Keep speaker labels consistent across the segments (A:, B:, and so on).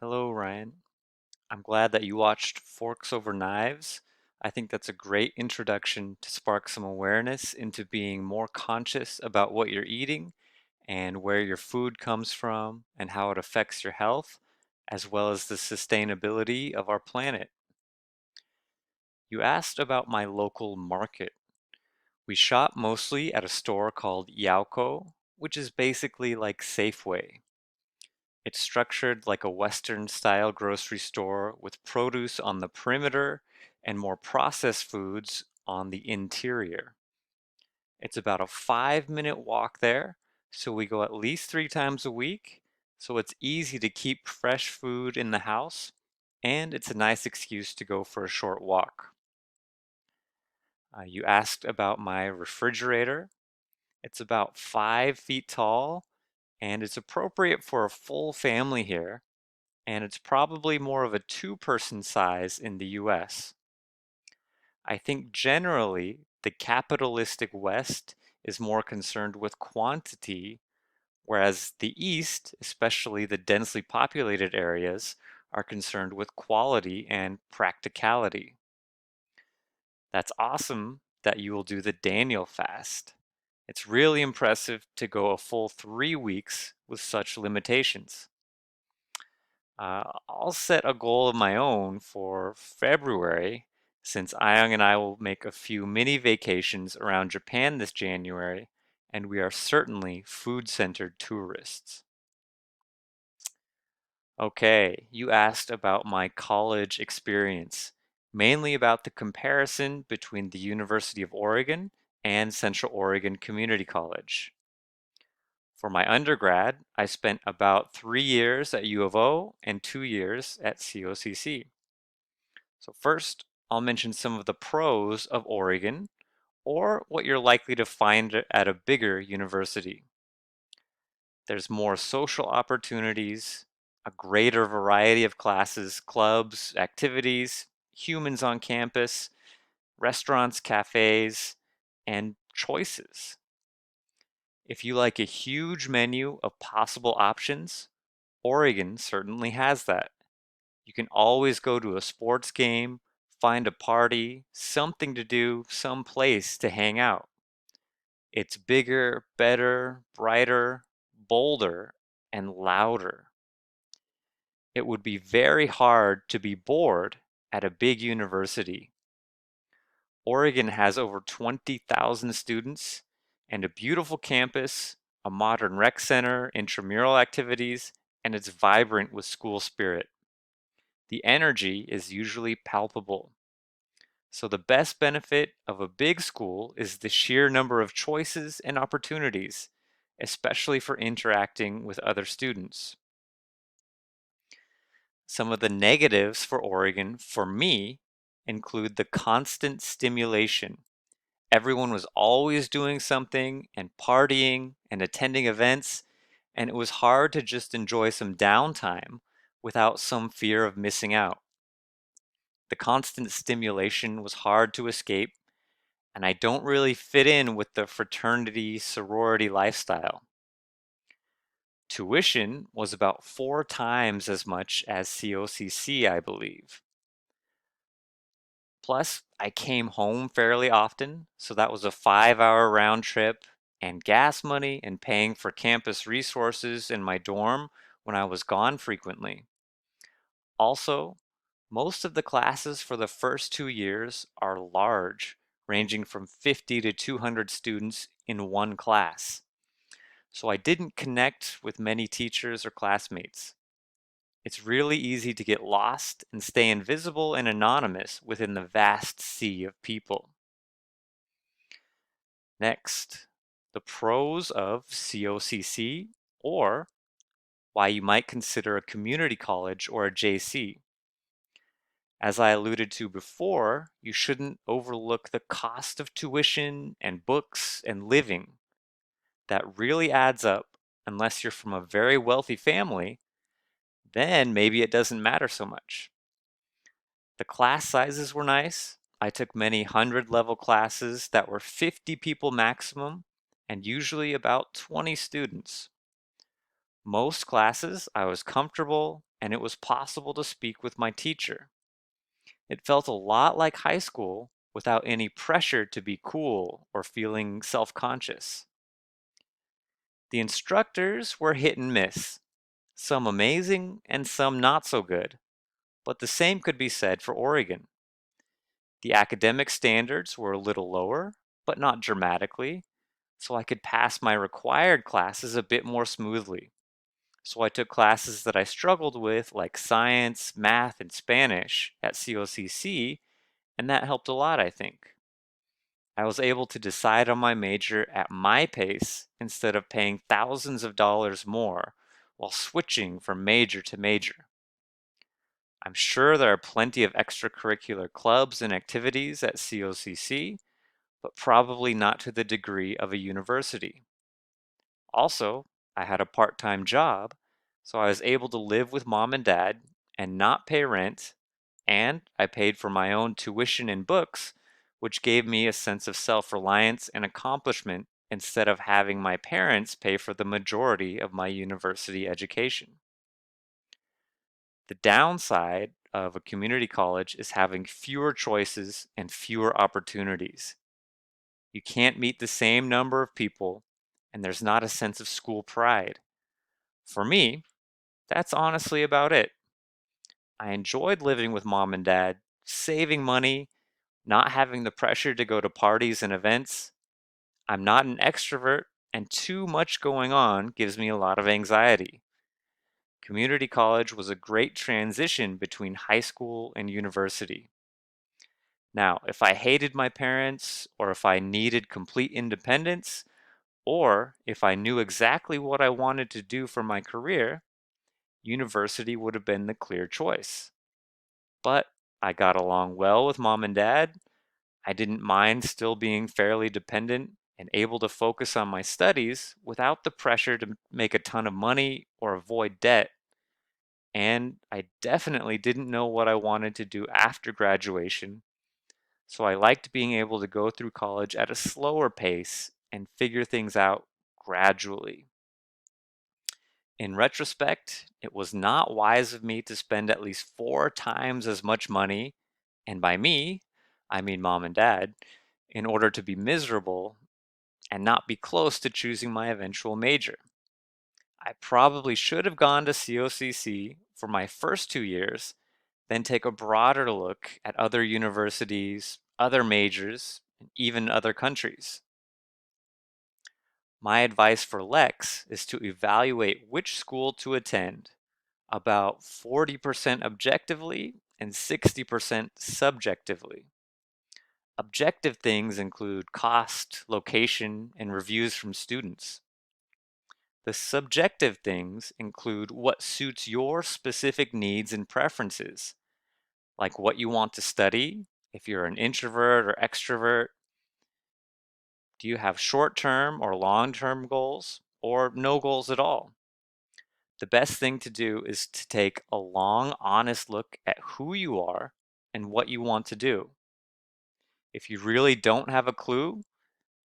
A: Hello, Ryan. I'm glad that you watched Forks Over Knives. I think that's a great introduction to spark some awareness into being more conscious about what you're eating and where your food comes from and how it affects your health, as well as the sustainability of our planet. You asked about my local market. We shop mostly at a store called Yauco, which is basically like Safeway. It's structured like a Western-style grocery store with produce on the perimeter and more processed foods on the interior. It's about a 5-minute walk there, so we go at least 3 times a week, so it's easy to keep fresh food in the house, and it's a nice excuse to go for a short walk. You asked about my refrigerator. It's about 5 feet tall, and it's appropriate for a full family here, and it's probably more of a two-person size in the US. I think generally the capitalistic West is more concerned with quantity, whereas the East, especially the densely populated areas, are concerned with quality and practicality. That's awesome that you will do the Daniel fast. It's really impressive to go a full 3 weeks with such limitations. I'll set a goal of my own for February, since Ayang and I will make a few mini vacations around Japan this January, and we are certainly food-centered tourists. Okay, you asked about my college experience, mainly about the comparison between the University of Oregon and Central Oregon Community College. For my undergrad, I spent about 3 years at U of O and 2 years at COCC. So first, I'll mention some of the pros of Oregon, or what you're likely to find at a bigger university. There's more social opportunities, a greater variety of classes, clubs, activities, humans on campus, restaurants, cafes, and choices. If you like a huge menu of possible options, Oregon certainly has that. You can always go to a sports game, find a party, something to do, some place to hang out. It's bigger, better, brighter, bolder, and louder. It would be very hard to be bored at a big university. Oregon has over 20,000 students and a beautiful campus, a modern rec center, intramural activities, and it's vibrant with school spirit. The energy is usually palpable. So the best benefit of a big school is the sheer number of choices and opportunities, especially for interacting with other students. Some of the negatives for Oregon, for me, include the constant stimulation. Everyone was always doing something and partying and attending events, and it was hard to just enjoy some downtime without some fear of missing out. The constant stimulation was hard to escape, and I don't really fit in with the fraternity sorority lifestyle. Tuition was about 4 times as much as COCC, I believe. Plus, I came home fairly often, so that was a 5-hour round trip, and gas money and paying for campus resources in my dorm when I was gone frequently. Also, most of the classes for the first 2 years are large, ranging from 50 to 200 students in one class. So I didn't connect with many teachers or classmates. It's really easy to get lost and stay invisible and anonymous within the vast sea of people. Next, the pros of COCC, or why you might consider a community college or a JC. As I alluded to before, you shouldn't overlook the cost of tuition and books and living. That really adds up unless you're from a very wealthy family, then maybe it doesn't matter so much. The class sizes were nice. I took many 100-level classes that were 50 people maximum and usually about 20 students. Most classes I was comfortable and it was possible to speak with my teacher. It felt a lot like high school without any pressure to be cool or feeling self-conscious. The instructors were hit and miss, some amazing and some not so good, but the same could be said for Oregon. The academic standards were a little lower, but not dramatically, so I could pass my required classes a bit more smoothly. So I took classes that I struggled with, like science, math, and Spanish at COCC, and that helped a lot, I think. I was able to decide on my major at my pace instead of paying thousands of dollars more while switching from major to major. I'm sure there are plenty of extracurricular clubs and activities at COCC, but probably not to the degree of a university. Also, I had a part-time job, so I was able to live with mom and dad and not pay rent, and I paid for my own tuition and books, which gave me a sense of self-reliance and accomplishment instead of having my parents pay for the majority of my university education. The downside of a community college is having fewer choices and fewer opportunities. You can't meet the same number of people, and there's not a sense of school pride. For me, that's honestly about it. I enjoyed living with mom and dad, saving money, not having the pressure to go to parties and events. I'm not an extrovert, and too much going on gives me a lot of anxiety. Community college was a great transition between high school and university. Now, if I hated my parents, or if I needed complete independence, or if I knew exactly what I wanted to do for my career, university would have been the clear choice. But I got along well with mom and dad. I didn't mind still being fairly dependent and able to focus on my studies without the pressure to make a ton of money or avoid debt. And I definitely didn't know what I wanted to do after graduation, so I liked being able to go through college at a slower pace and figure things out gradually. In retrospect, it was not wise of me to spend at least 4 times as much money, and by me, I mean mom and dad, in order to be miserable and not be close to choosing my eventual major. I probably should have gone to COCC for my first 2 years, then take a broader look at other universities, other majors, and even other countries. My advice for Lex is to evaluate which school to attend, about 40% objectively and 60% subjectively. Objective things include cost, location, and reviews from students. The subjective things include what suits your specific needs and preferences, like what you want to study, if you're an introvert or extrovert. Do you have short-term or long-term goals, or no goals at all? The best thing to do is to take a long, honest look at who you are and what you want to do. If you really don't have a clue,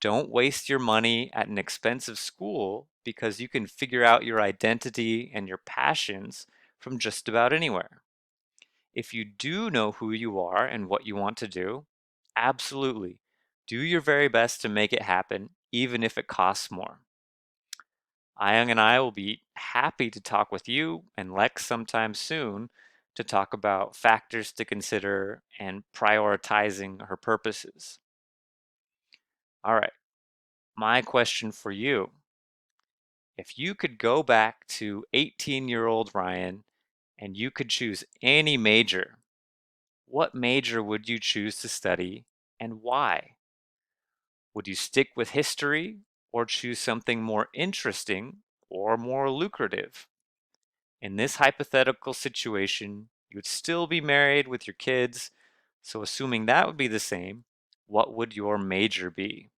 A: don't waste your money at an expensive school because you can figure out your identity and your passions from just about anywhere. If you do know who you are and what you want to do, absolutely, do your very best to make it happen, even if it costs more. Ayang and I will be happy to talk with you and Lex sometime soon to talk about factors to consider and prioritizing her purposes. All right, my question for you. If you could go back to 18-year-old Ryan and you could choose any major, what major would you choose to study and why? Would you stick with history or choose something more interesting or more lucrative? In this hypothetical situation, you would still be married with your kids, so assuming that would be the same, what would your major be?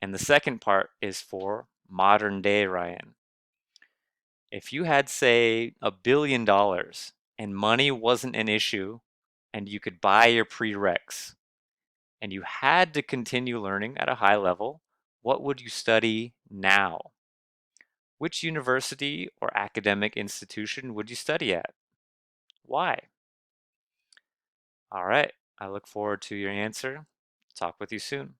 A: And the second part is for modern day Ryan. If you had, say, $1 billion and money wasn't an issue and you could buy your prereqs and you had to continue learning at a high level, what would you study now? Which university or academic institution would you study at? Why? All right. I look forward to your answer. Talk with you soon.